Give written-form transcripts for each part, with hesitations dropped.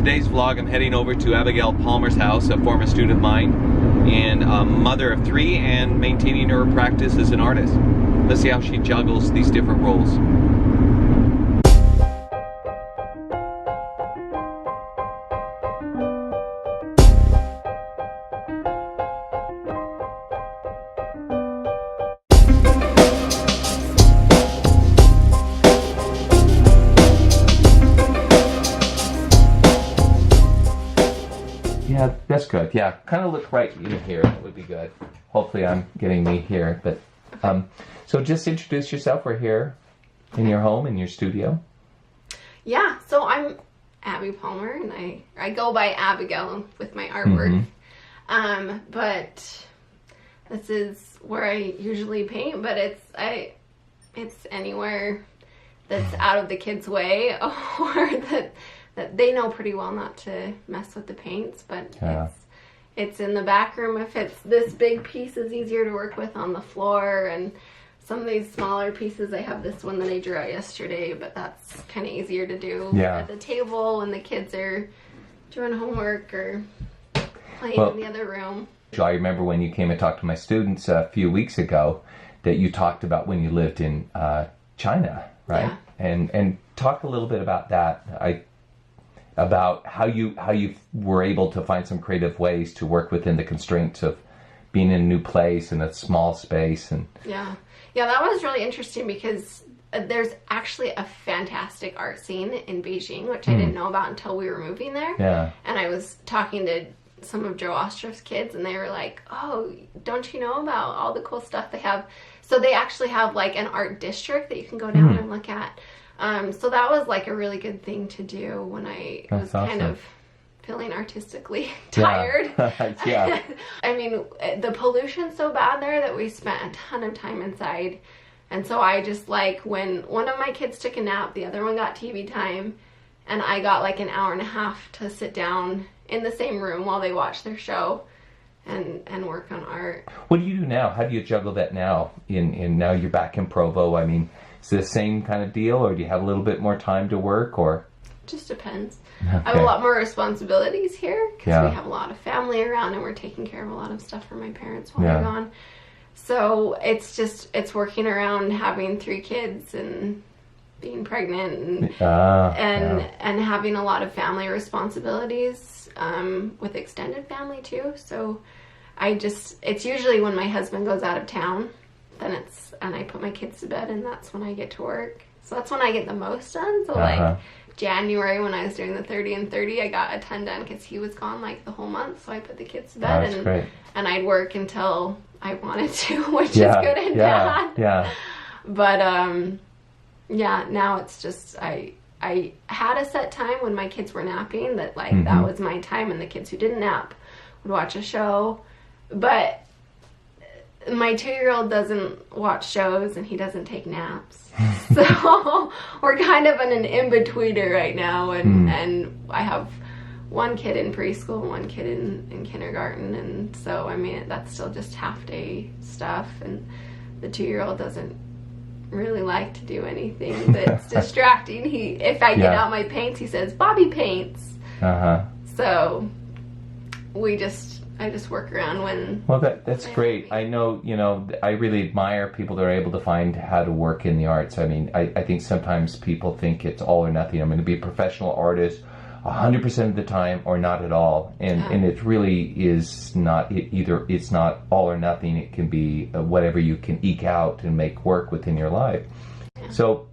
today's vlog, I'm heading over to Abigale Palmer's house, a former student of mine, and a mother of 3, and maintaining her practice as an artist. Let's see how she juggles these different roles. Yeah, that's good. Yeah, kind of look right in here. That would be good. Hopefully I'm getting me here. But so just introduce yourself. We're here in your home, in your studio. Yeah, so I'm Abby Palmer, and I go by Abigale with my artwork. But this is where I usually paint, but it's anywhere that's out of the kids' way, or that they know pretty well not to mess with the paints, but it's in the back room. If it's this big piece is easier to work with on the floor, and some of these smaller pieces, I have this one that I drew out yesterday, but that's kind of easier to do at the table when the kids are doing homework or playing in the other room. I remember when you came and talked to my students a few weeks ago that you talked about when you lived in China, right? Yeah. And talk a little bit about that. About how you were able to find some creative ways to work within the constraints of being in a new place in a small space. And yeah, that was really interesting because there's actually a fantastic art scene in Beijing, which I didn't know about until we were moving there. Yeah. And I was talking to some of Joe Ostrow's kids, and they were like, "Oh, don't you know about all the cool stuff they have?" So they actually have like an art district that you can go down and look at. So that was like a really good thing to do when I was kind of feeling artistically tired. Yeah. I mean, the pollution's so bad there that we spent a ton of time inside. And so I just like, when one of my kids took a nap, the other one got TV time, and I got like an hour and a half to sit down in the same room while they watched their show and work on art. What do you do now? How do you juggle that now? In now you're back in Provo. I mean, is it the same kind of deal, or do you have a little bit more time to work, or? Just depends. Okay. I have a lot more responsibilities here because we have a lot of family around, and we're taking care of a lot of stuff for my parents while they're gone. So it's working around having 3 kids and being pregnant and having a lot of family responsibilities with extended family too. So it's usually when my husband goes out of town, and I put my kids to bed, and that's when I get to work. So that's when I get the most done. So like January, when I was doing the 30 and 30, I got a ton done because he was gone like the whole month. So I put the kids to bed, and I'd work until I wanted to, which is good and bad. Yeah. But now it's just I had a set time when my kids were napping that like that was my time, and the kids who didn't nap would watch a show. But my 2-year-old doesn't watch shows, and he doesn't take naps. So we're kind of in an in-betweener right now, and I have one kid in preschool and one kid in kindergarten, and so I mean that's still just half-day stuff, and the 2-year-old doesn't really like to do anything that's distracting. If I get out my paints, he says, "Bobby paints." So I just work around when... Well, that's great. I know, I really admire people that are able to find how to work in the arts. I mean, I think sometimes people think it's all or nothing. I'm going to be a professional artist 100% of the time or not at all. And it really is not either. It's not all or nothing. It can be whatever you can eke out and make work within your life. Yeah. So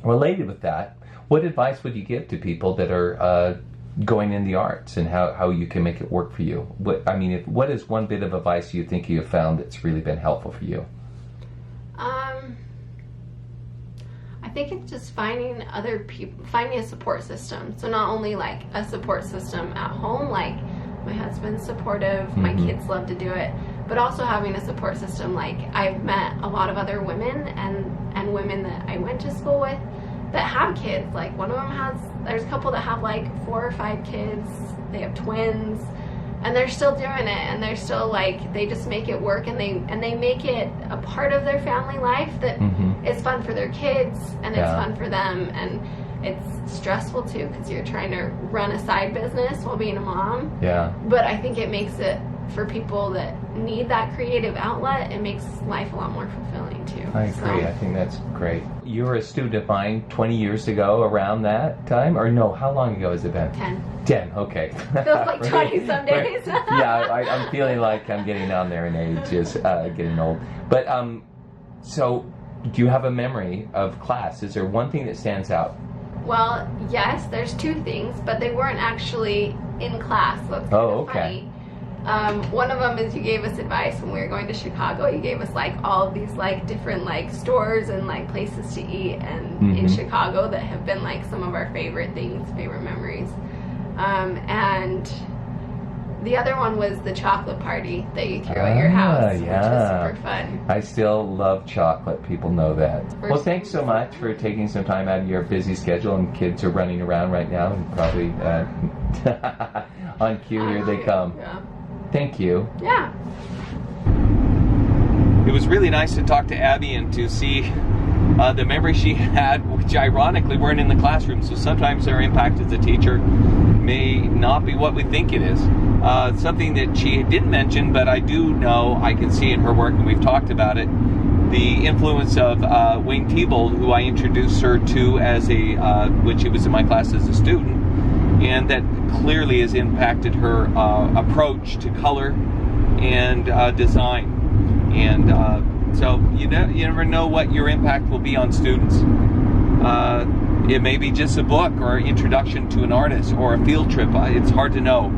related with that, what advice would you give to people that are going in the arts, and how you can make it work for you? What is one bit of advice you think you have found that's really been helpful for you? I think it's just finding other people, finding a support system. So not only like a support system at home, like my husband's supportive, my kids love to do it, but also having a support system. Like I've met a lot of other women and women that I went to school with that have kids. Like one of them there's a couple that have like 4 or 5 kids. They have twins, and they're still doing it, and they're still like, they just make it work, and they make it a part of their family life that is fun for their kids, and it's fun for them, it's stressful too because you're trying to run a side business while being a mom. Yeah. But I think it makes it, for people that need that creative outlet, it makes life a lot more fulfilling too. I agree. I think that's great. You were a student of mine 20 years ago around that time? Or no, how long ago has it been? 10, okay. Feels like 20 some days. Yeah, I'm feeling like I'm getting on there in age, is getting old. But, so, do you have a memory of class? Is there one thing that stands out? Well, yes, there's two things, but they weren't actually in class, so it's kind of funny. One of them is you gave us advice when we were going to Chicago. You gave us like all of these like different like stores and like places to eat and in Chicago that have been like some of our favorite things, favorite memories. And the other one was the chocolate party that you threw at your house, which was super fun. I still love chocolate. People know that. Well, thanks so much for taking some time out of your busy schedule, and kids are running around right now and probably on cue. Here they come. Yeah. Thank you. Yeah. It was really nice to talk to Abby and to see the memories she had, which ironically weren't in the classroom. So sometimes their impact as a teacher may not be what we think it is. Something that she didn't mention, but I do know, I can see in her work, and we've talked about it, the influence of Wayne Thibault, who I introduced her to as when she was in my class as a student, and that clearly has impacted her approach to color and design. And so you never know what your impact will be on students. It may be just a book or introduction to an artist or a field trip. It's hard to know.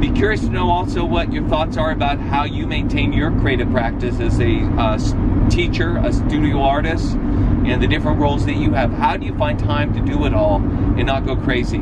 Be curious to know also what your thoughts are about how you maintain your creative practice as a teacher, a studio artist, and the different roles that you have. How do you find time to do it all and not go crazy?